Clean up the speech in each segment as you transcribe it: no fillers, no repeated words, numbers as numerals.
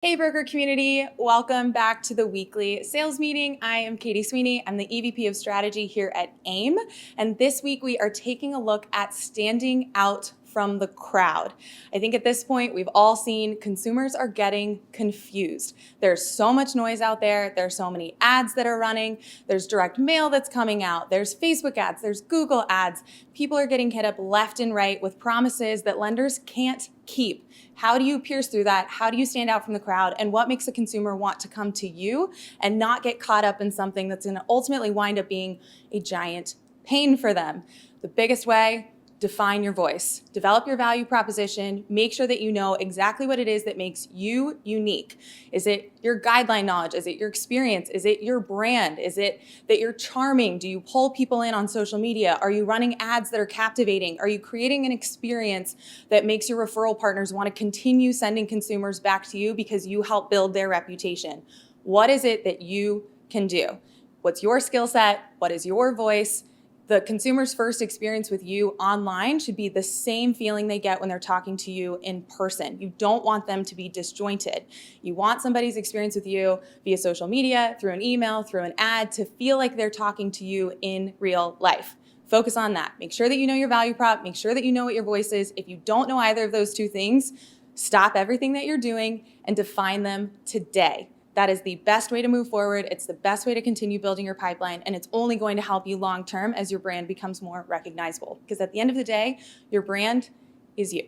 Hey broker community, welcome back to the weekly sales meeting. I am Katie Sweeney. I'm the EVP of Strategy here at AIME. And this week we are taking a look at standing out from the crowd. I think at this point we've all seen consumers are getting confused. There's so much noise out there. There's so many ads that are running. There's direct mail that's coming out. There's Facebook ads. There's Google ads. People are getting hit up left and right with promises that lenders can't keep. How do you pierce through that? How do you stand out from the crowd? And what makes a consumer want to come to you and not get caught up in something that's going to ultimately wind up being a giant pain for them? The biggest way, define your voice. Develop your value proposition. Make sure that you know exactly what it is that makes you unique. Is it your guideline knowledge? Is it your experience? Is it your brand? Is it that you're charming? Do you pull people in on social media? Are you running ads that are captivating? Are you creating an experience that makes your referral partners want to continue sending consumers back to you because you help build their reputation? What is it that you can do? What's your skill set? What is your voice? The consumer's first experience with you online should be the same feeling they get when they're talking to you in person. You don't want them to be disjointed. You want somebody's experience with you via social media, through an email, through an ad, to feel like they're talking to you in real life. Focus on that. Make sure that you know your value prop. Make sure that you know what your voice is. If you don't know either of those two things, stop everything that you're doing and define them today. That is the best way to move forward. It's the best way to continue building your pipeline, and it's only going to help you long term as your brand becomes more recognizable. Because at the end of the day, your brand is you.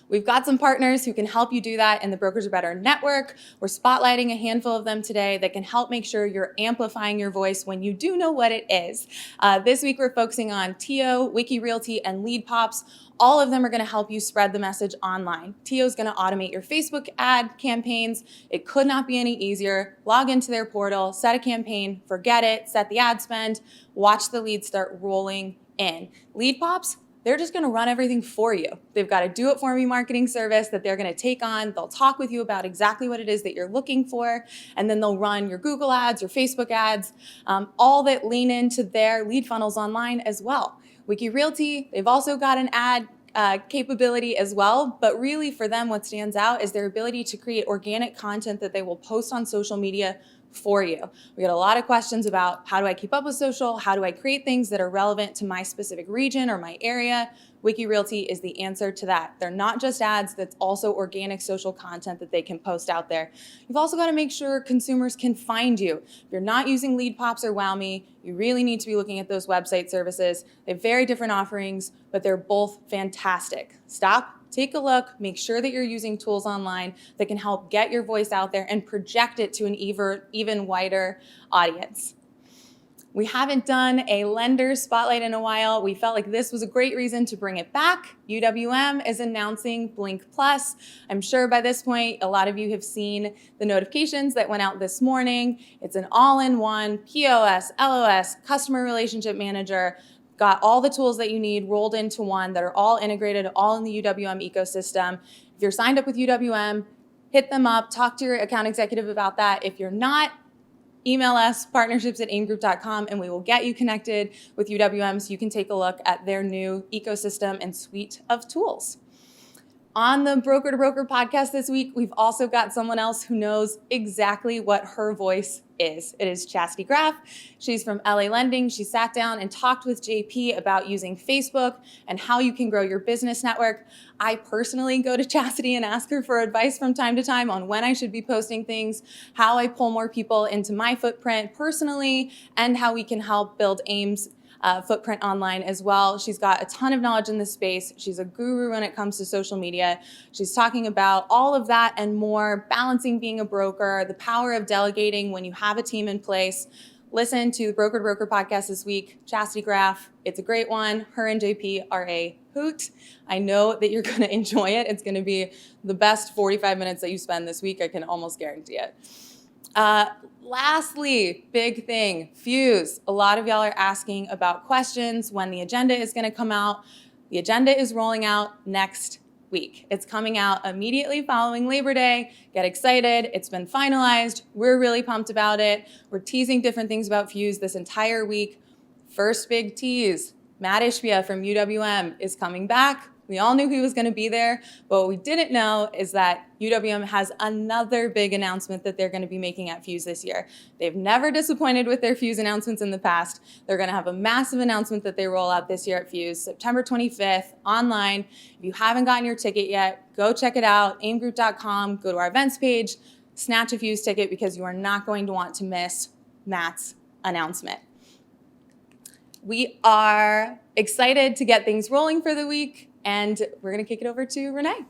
We've got some partners who can help you do that in the Brokers Are Better network. We're spotlighting a handful of them today that can help make sure you're amplifying your voice when you do know what it is. This week we're focusing on TO, Wiki Realty, and Lead Pops. All of them are going to help you spread the message online. TO is going to automate your Facebook ad campaigns. It could not be any easier. Log into their portal, set a campaign, forget it, set the ad spend, watch the leads start rolling in. Lead Pops, they're just going to run everything for you. They've got a do-it-for-me marketing service that they're going to take on. They'll talk with you about exactly what it is that you're looking for, and then they'll run your Google ads, your Facebook ads, all that lean into their lead funnels online as well. Wiki Realty, they've also got an ad capability as well, but really for them what stands out is their ability to create organic content that they will post on social media for you. We get a lot of questions about how do I keep up with social? How do I create things that are relevant to my specific region or my area? Wiki Realty is the answer to that. They're not just ads, that's also organic social content that they can post out there. You've also got to make sure consumers can find you. If you're not using Lead Pops or WowMe, you really need to be looking at those website services. They have very different offerings, but they're both fantastic. Stop. Take a look, make sure that you're using tools online that can help get your voice out there and project it to an even wider audience. We haven't done a lender spotlight in a while. We felt like this was a great reason to bring it back. UWM is announcing Blink Plus. I'm sure by this point, a lot of you have seen the notifications that went out this morning. It's an all-in-one POS, LOS, customer relationship manager. Got all the tools that you need rolled into one that are all integrated, all in the UWM ecosystem. If you're signed up with UWM, hit them up, talk to your account executive about that. If you're not, email us, partnerships@aimegroup.com, and we will get you connected with UWM so you can take a look at their new ecosystem and suite of tools. On the Broker to Broker podcast this week, we've also got someone else who knows exactly what her voice is. It is Chastity Graff. She's from LA Lending. She sat down and talked with JP about using Facebook and how you can grow your business network. I personally go to Chastity and ask her for advice from time to time on when I should be posting things, how I pull more people into my footprint personally, and how we can help build AIME's footprint online as well. She's got a ton of knowledge in this space. She's a guru when it comes to social media. She's talking about all of that and more, balancing being a broker, the power of delegating when you have a team in place. Listen to the Broker to Broker podcast this week. Chastity Graff, it's a great one. Her and JP are a hoot. I know that you're going to enjoy it. It's going to be the best 45 minutes that you spend this week. I can almost guarantee it. Lastly, big thing, Fuse. A lot of y'all are asking about questions, when the agenda is going to come out. The agenda is rolling out next week. It's coming out immediately following Labor Day. Get excited. It's been finalized. We're really pumped about it. We're teasing different things about Fuse this entire week. First big tease, Matt Ishbia from UWM is coming back We all knew he was going to be there, but what we didn't know is that UWM has another big announcement that they're going to be making at Fuse this year. They've never disappointed with their Fuse announcements in the past. They're going to have a massive announcement that they roll out this year at Fuse, September 25th, online. If you haven't gotten your ticket yet, go check it out, aimgroup.com, go to our events page, snatch a Fuse ticket because you are not going to want to miss Matt's announcement. We are excited to get things rolling for the week, and we're going to kick it over to Rene.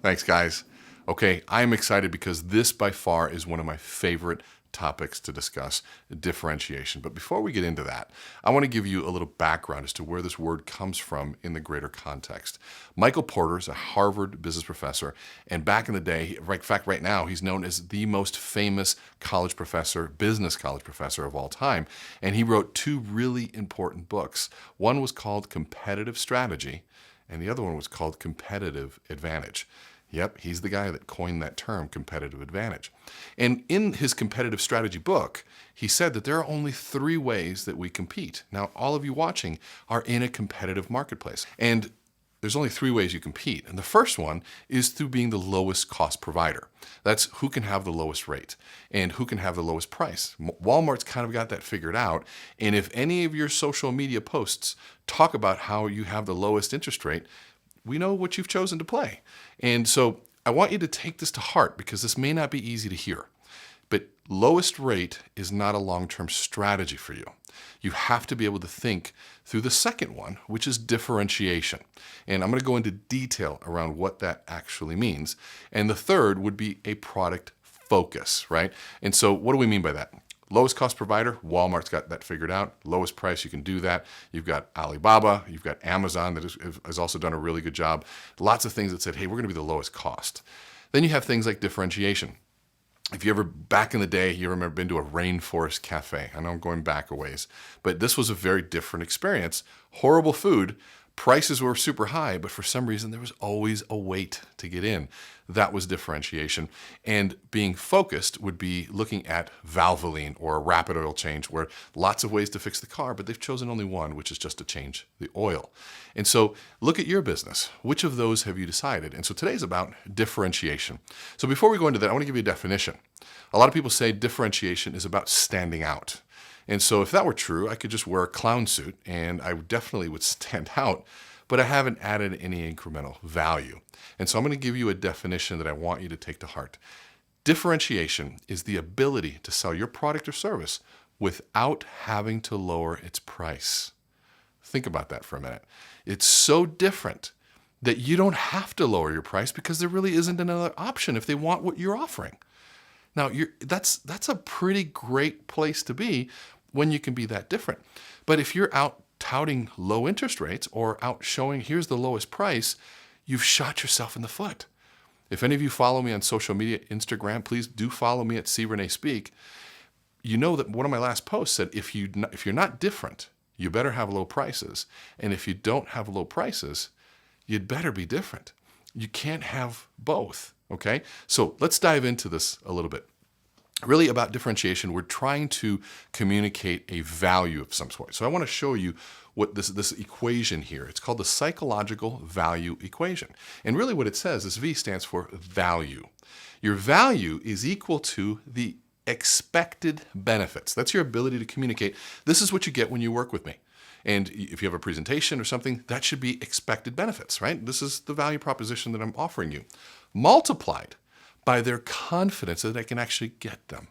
Thanks, guys. Okay, I'm excited because this by far is one of my favorite topics to discuss, differentiation. But before we get into that, I want to give you a little background as to where this word comes from in the greater context. Michael Porter is a Harvard business professor, and back in the day, in fact, right now, he's known as the most famous college professor, business college professor of all time. And he wrote two really important books. One was called Competitive Strategy, and the other one was called Competitive Advantage. Yep, he's the guy that coined that term, competitive advantage. And in his competitive strategy book, he said that there are only 3 ways that we compete. Now, all of you watching are in a competitive marketplace. And there's only 3 ways you compete. And the first one is through being the lowest cost provider. That's who can have the lowest rate and who can have the lowest price. Walmart's kind of got that figured out. And if any of your social media posts talk about how you have the lowest interest rate, we know what you've chosen to play. And so I want you to take this to heart because this may not be easy to hear. But lowest rate is not a long-term strategy for you. You have to be able to think through the second one, which is differentiation. And I'm going to go into detail around what that actually means. And the third would be a product focus, right? And so what do we mean by that? Lowest cost provider, Walmart's got that figured out. Lowest price, you can do that. You've got Alibaba, you've got Amazon that has also done a really good job. Lots of things that said, hey, we're going to be the lowest cost. Then you have things like differentiation. If you ever, back in the day, you remember been to a rainforest cafe. I know I'm going back a ways, but this was a very different experience. Horrible food. Prices were super high, but for some reason there was always a wait to get in. That was differentiation. And being focused would be looking at Valvoline or a rapid oil change, where lots of ways to fix the car, but they've chosen only one, which is just to change the oil. And so look at your business. Which of those have you decided? And so today's about differentiation. So before we go into that, I want to give you a definition. A lot of people say differentiation is about standing out. And so if that were true, I could just wear a clown suit and I definitely would stand out, but I haven't added any incremental value. And so I'm going to give you a definition that I want you to take to heart. Differentiation is the ability to sell your product or service without having to lower its price. Think about that for a minute. It's so different that you don't have to lower your price because there really isn't another option if they want what you're offering. Now, that's a pretty great place to be when you can be that different. But if you're out touting low interest rates or out showing here's the lowest price, you've shot yourself in the foot. If any of you follow me on social media, Instagram, please do follow me at @CReneSpeak. You know that one of my last posts said if you're not different, you better have low prices. And if you don't have low prices, you'd better be different. You can't have both. Okay, so let's dive into this a little bit. Really about differentiation, we're trying to communicate a value of some sort. So I want to show you what this equation here, it's called the psychological value equation. And really what it says is V stands for value. Your value is equal to the expected benefits. That's your ability to communicate. This is what you get when you work with me. And if you have a presentation or something, that should be expected benefits, right? This is the value proposition that I'm offering you, multiplied by their confidence that I can actually get them.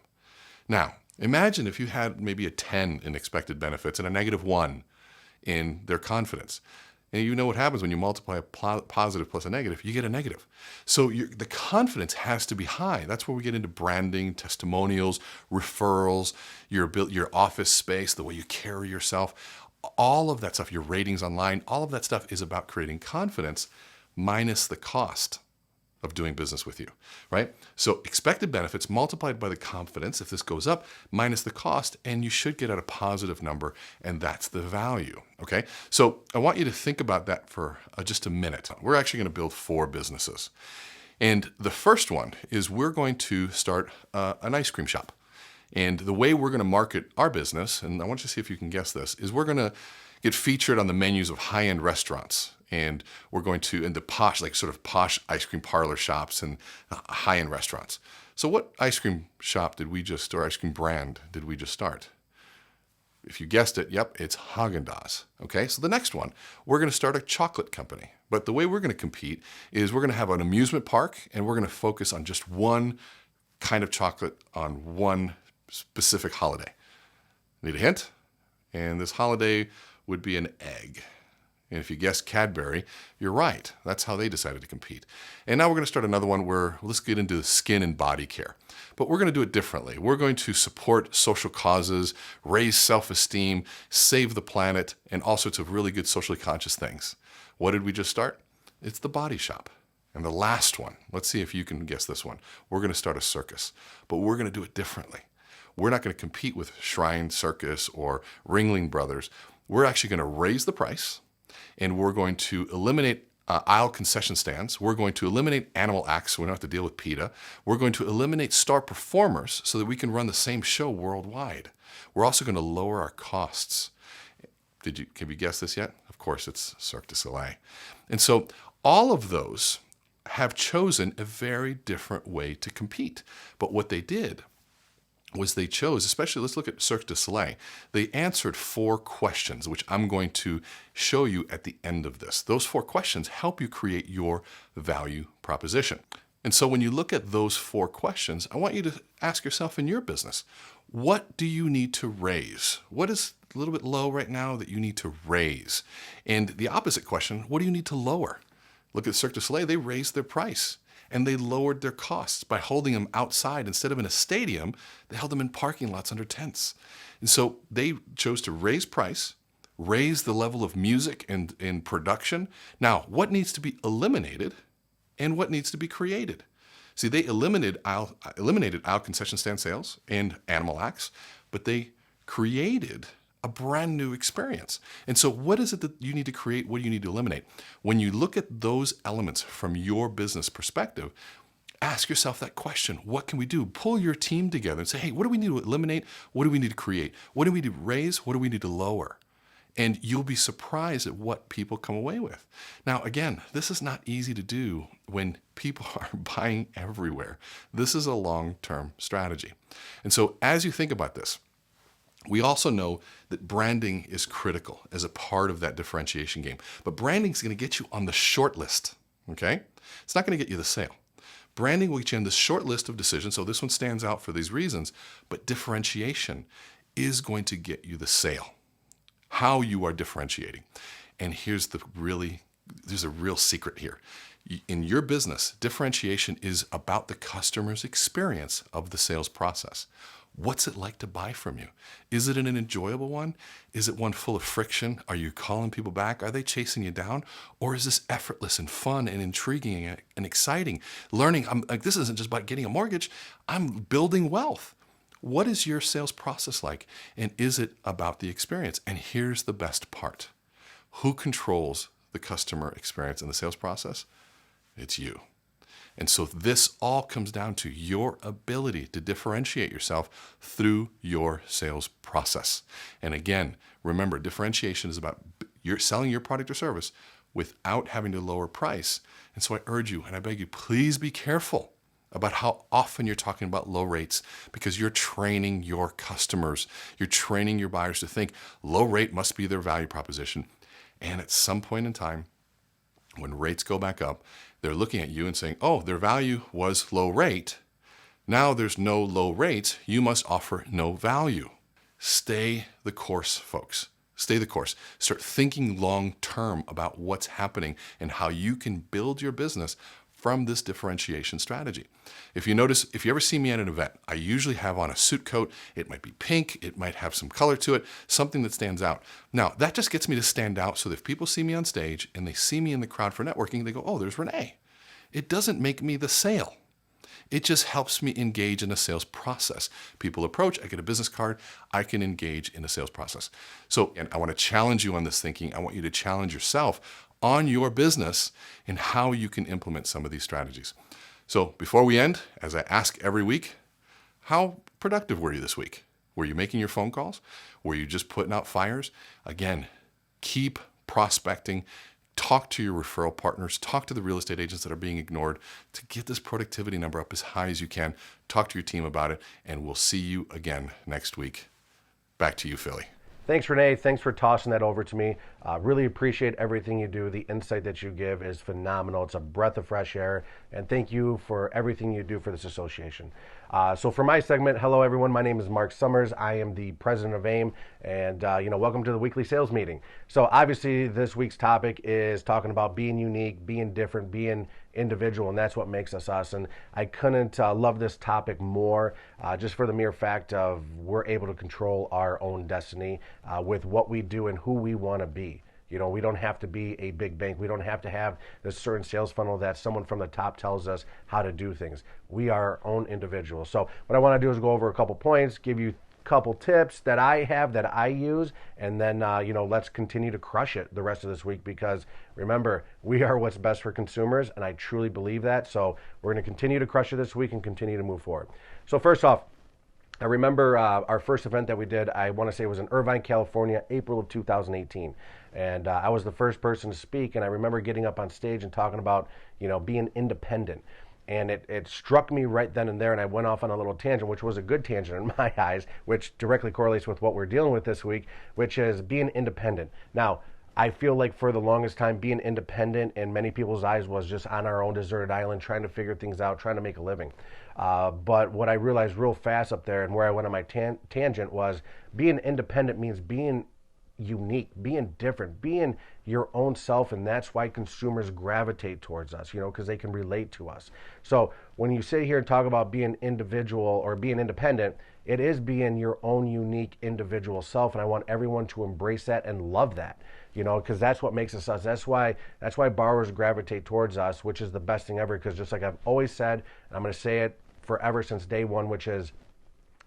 Now, imagine if you had maybe a 10 in expected benefits and a -1 in their confidence. And you know what happens when you multiply a positive plus a negative, you get a negative. So the confidence has to be high. That's where we get into branding, testimonials, referrals, your office space, the way you carry yourself. All of that stuff, your ratings online, all of that stuff is about creating confidence minus the cost of doing business with you, right? So expected benefits multiplied by the confidence, if this goes up, minus the cost, and you should get at a positive number, and that's the value, okay? So I want you to think about that for just a minute. We're actually going to build 4 businesses. And the first one is we're going to start an ice cream shop. And the way we're going to market our business, and I want you to see if you can guess this, is we're going to get featured on the menus of high-end restaurants. and we're going to, in the posh, like sort of posh ice cream parlor shops and high-end restaurants. So what ice cream shop or ice cream brand did we just start? If you guessed it, yep, it's Haagen-Dazs. Okay, so the next one, we're going to start a chocolate company. But the way we're going to compete is we're going to have an amusement park, and we're going to focus on just one kind of chocolate on one specific holiday. Need a hint? And this holiday would be an egg. And if you guessed Cadbury, you're right. That's how they decided to compete. And now we're going to start another one where let's get into skin and body care. But we're going to do it differently. We're going to support social causes, raise self-esteem, save the planet, and all sorts of really good socially conscious things. What did we just start? It's the Body Shop. And the last one, let's see if you can guess this one. We're going to start a circus, but we're going to do it differently. We're not going to compete with Shrine Circus or Ringling Brothers. We're actually going to raise the price, and we're going to eliminate aisle concession stands. We're going to eliminate animal acts so we don't have to deal with PETA. We're going to eliminate star performers so that we can run the same show worldwide. We're also going to lower our costs. Can you guess this yet? Of course, it's Cirque du Soleil. And so all of those have chosen a very different way to compete. But what they did was they chose, especially let's look at Cirque du Soleil, they answered 4 questions, which I'm going to show you at the end of this. Those 4 questions help you create your value proposition. And so when you look at those 4 questions, I want you to ask yourself in your business, what do you need to raise? What is a little bit low right now that you need to raise? And the opposite question, what do you need to lower? Look at Cirque du Soleil, they raised their price. And they lowered their costs by holding them outside instead of in a stadium. They held them in parking lots under tents. And so they chose to raise price, raise the level of music and production. Now, what needs to be eliminated and what needs to be created? See, they eliminated aisle concession stand sales and animal acts, but they created a brand new experience. And so what is it that you need to create? What do you need to eliminate? When you look at those elements from your business perspective, ask yourself that question. What can we do? Pull your team together and say, hey, what do we need to eliminate? What do we need to create? What do we need to raise? What do we need to lower? And you'll be surprised at what people come away with. Now, again, this is not easy to do when people are buying everywhere. This is a long-term strategy. And so as you think about this, we also know that branding is critical as a part of that differentiation game. But branding is going to get you on the short list, okay? It's not going to get you the sale. Branding will get you on the short list of decisions, so this one stands out for these reasons, but differentiation is going to get you the sale. How you are differentiating. And there's a real secret here. In your business, differentiation is about the customer's experience of the sales process. What's it like to buy from you? Is it an enjoyable one? Is it one full of friction? Are you calling people back? Are they chasing you down? Or is this effortless and fun and intriguing and exciting? Learning, this isn't just about getting a mortgage. I'm building wealth. What is your sales process like? And is it about the experience? And here's the best part. Who controls the customer experience in the sales process? It's you. And so this all comes down to your ability to differentiate yourself through your sales process. And again, remember, differentiation is about you're selling your product or service without having to lower price. And so I urge you, and I beg you, please be careful about how often you're talking about low rates, because you're training your customers. You're training your buyers to think low rate must be their value proposition. And at some point in time, when rates go back up, they're looking at you and saying, oh, their value was low rate. Now there's no low rates. You must offer no value. Stay the course, folks. Stay the course. Start thinking long term about what's happening and how you can build your business from this differentiation strategy. If you notice, if you ever see me at an event, I usually have on a suit coat. It might be pink. It might have some color to it, something that stands out. Now, that just gets me to stand out so that if people see me on stage and they see me in the crowd for networking, they go, oh, there's Rene. It doesn't make me the sale. It just helps me engage in a sales process. People approach, I get a business card, I can engage in a sales process. So, and I want to challenge you on this thinking. I want you to challenge yourself on your business and how you can implement some of these strategies. So before we end, as I ask every week, how productive were you this week? Were you making your phone calls? Were you just putting out fires? Again, keep prospecting, Talk to your referral partners, talk to the real estate agents that are being ignored to get this productivity number up as high as you can. Talk to your team about it, and we'll see you again next week. Back to you, Philly. Thanks, Rene. Thanks for tossing that over to me. Really appreciate everything you do. The insight that you give is phenomenal. It's a breath of fresh air. And thank you for everything you do for this association. So for my segment, hello, everyone. My name is Marc Summers. I am the president of AIME. And, welcome to the weekly sales meeting. So obviously, this week's topic is talking about being unique, being different, being individual, and that's what makes us us. And I couldn't love this topic more, just for the mere fact of we're able to control our own destiny with what we do and who we want to be. We don't have to be a big bank. We don't have to have this certain sales funnel that someone from the top tells us how to do things. We are our own individuals. So what I want to do is go over a couple points, give you couple tips that I have that I use, and then let's continue to crush it the rest of this week, because remember, we are what's best for consumers, and I truly believe that. So we're going to continue to crush it this week and continue to move forward. So first off, I remember our first event that we did, I want to say it was in Irvine, California, April of 2018. And I was the first person to speak, and I remember getting up on stage and talking about, being independent. And it struck me right then and there, and I went off on a little tangent, which was a good tangent in my eyes, which directly correlates with what we're dealing with this week, which is being independent. Now, I feel like for the longest time, being independent in many people's eyes was just on our own deserted island, trying to figure things out, trying to make a living. But what I realized real fast up there, and where I went on my tangent, was being independent means being unique, being different, being your own self, and that's why consumers gravitate towards us, because they can relate to us. So when you sit here and talk about being individual or being independent, it is being your own unique individual self, and I want everyone to embrace that and love that, because that's what makes us us. That's why borrowers gravitate towards us, which is the best thing ever, because just like I've always said, and I'm going to say it forever since day one, which is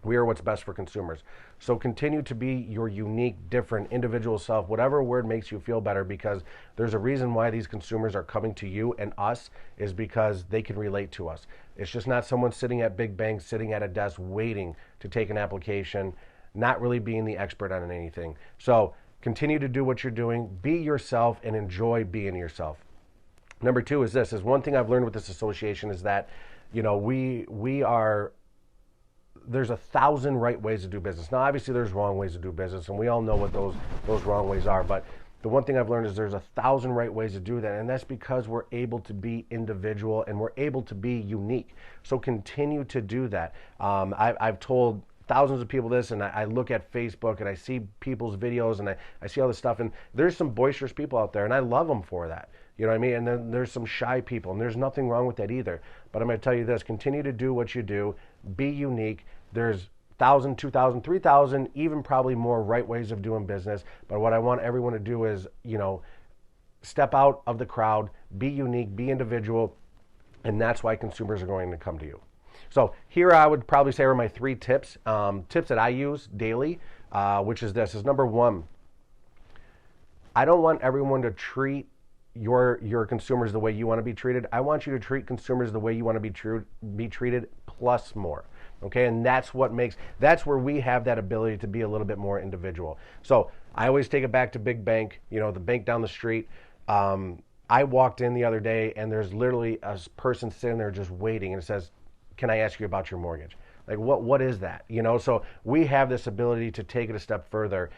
we are what's best for consumers. So continue to be your unique, different, individual self, whatever word makes you feel better, because there's a reason why these consumers are coming to you and us, is because they can relate to us. It's just not someone sitting at big banks, sitting at a desk waiting to take an application, not really being the expert on anything. So continue to do what you're doing, be yourself, and enjoy being yourself. Number two is this, is one thing I've learned with this association is that, there's 1,000 right ways to do business. Now, obviously, there's wrong ways to do business, and we all know what those wrong ways are. But the one thing I've learned is there's 1,000 right ways to do that, and that's because we're able to be individual and we're able to be unique. So continue to do that. I've told thousands of people this, and I look at Facebook and I see people's videos and I see all this stuff, and there's some boisterous people out there, and I love them for that. You know what I mean? And then there's some shy people, and there's nothing wrong with that either. But I'm going to tell you this, continue to do what you do, be unique. There's 1,000, 2,000, 3,000, even probably more right ways of doing business. But what I want everyone to do is, step out of the crowd, be unique, be individual, and that's why consumers are going to come to you. So here I would probably say are my 3 tips, tips that I use daily, which is this, is number 1, I don't want everyone to treat your consumers the way you want to be treated. I want you to treat consumers the way you want to be treated, plus more. Okay, and that's where we have that ability to be a little bit more individual. So I always take it back to big bank, the bank down the street. I walked in the other day, and there's literally a person sitting there just waiting, and it says, "Can I ask you about your mortgage?" Like, what is that? So we have this ability to take it a step further.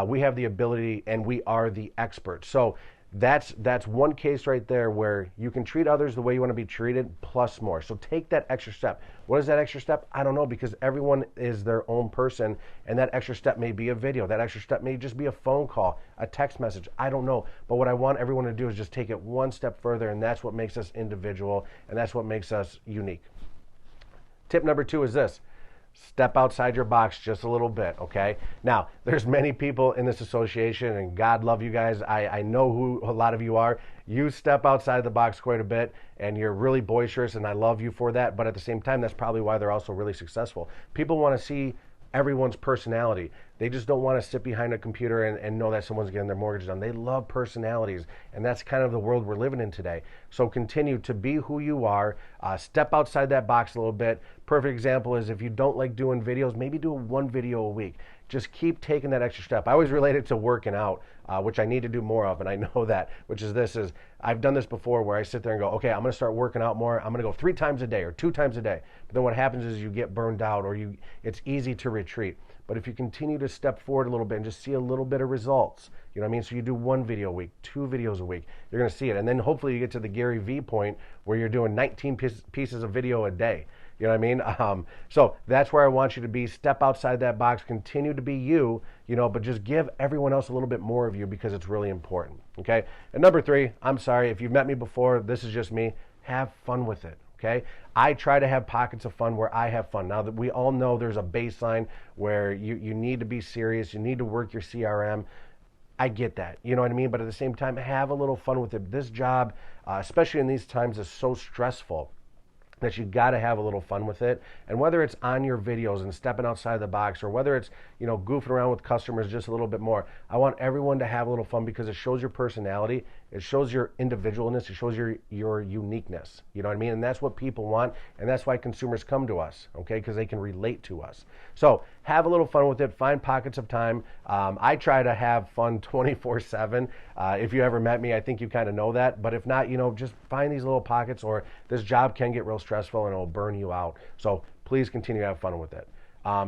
We have the ability, and we are the experts. So that's one case right there where you can treat others the way you want to be treated, plus more. So take that extra step. What is that extra step? I don't know, because everyone is their own person, and that extra step may be a video. That extra step may just be a phone call, a text message. I don't know. But what I want everyone to do is just take it one step further, and that's what makes us individual, and that's what makes us unique. Tip number 2 is this. Step outside your box just a little bit, okay? Now, there's many people in this association, and God love you guys. I know who a lot of you are. You step outside the box quite a bit, and you're really boisterous, and I love you for that. But at the same time, that's probably why they're also really successful. People want to see everyone's personality. They just don't want to sit behind a computer and know that someone's getting their mortgage done. They love personalities, and that's kind of the world we're living in today. So continue to be who you are. Step outside that box a little bit. Perfect example is if you don't like doing videos, maybe do one video a week. Just keep taking that extra step. I always relate it to working out, which I need to do more of, and I know that, which is this is, I've done this before where I sit there and go, okay, I'm going to start working out more. I'm going to go 3 times a day or 2 times a day. But then what happens is you get burned out or it's easy to retreat. But if you continue to step forward a little bit and just see a little bit of results, you know what I mean? So you do 1 video a week, 2 videos a week, you're going to see it. And then hopefully you get to the Gary V point where you're doing 19 pieces of video a day. You know what I mean? So that's where I want you to be. Step outside that box, continue to be you, but just give everyone else a little bit more of you because it's really important, okay? And number 3, I'm sorry, if you've met me before, this is just me, have fun with it, okay? I try to have pockets of fun where I have fun. Now that we all know there's a baseline where you need to be serious, you need to work your CRM. I get that, you know what I mean? But at the same time, have a little fun with it. This job, especially in these times, is so stressful that you got to have a little fun with it. And whether it's on your videos and stepping outside the box, or whether it's, goofing around with customers just a little bit more, I want everyone to have a little fun because it shows your personality, it shows your individualness, it shows your uniqueness. You know what I mean? And that's what people want, and that's why consumers come to us, okay? Because they can relate to us. So have a little fun with it. Find pockets of time. I try to have fun 24/7. If you ever met me, I think you kind of know that. But if not, just find these little pockets, or this job can get real stressful and it'll burn you out. So please continue to have fun with it.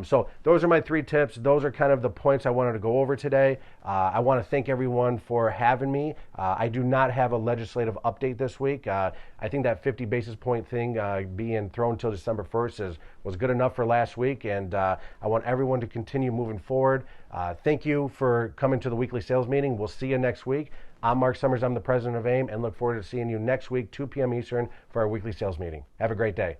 So those are my 3 tips. Those are kind of the points I wanted to go over today. I want to thank everyone for having me. I do not have a legislative update this week. I think that 50 basis point thing being thrown till December 1st was good enough for last week, and I want everyone to continue moving forward. Thank you for coming to the weekly sales meeting. We'll see you next week. I'm Marc Summers. I'm the president of AIME, and look forward to seeing you next week, 2 p.m. Eastern, for our weekly sales meeting. Have a great day.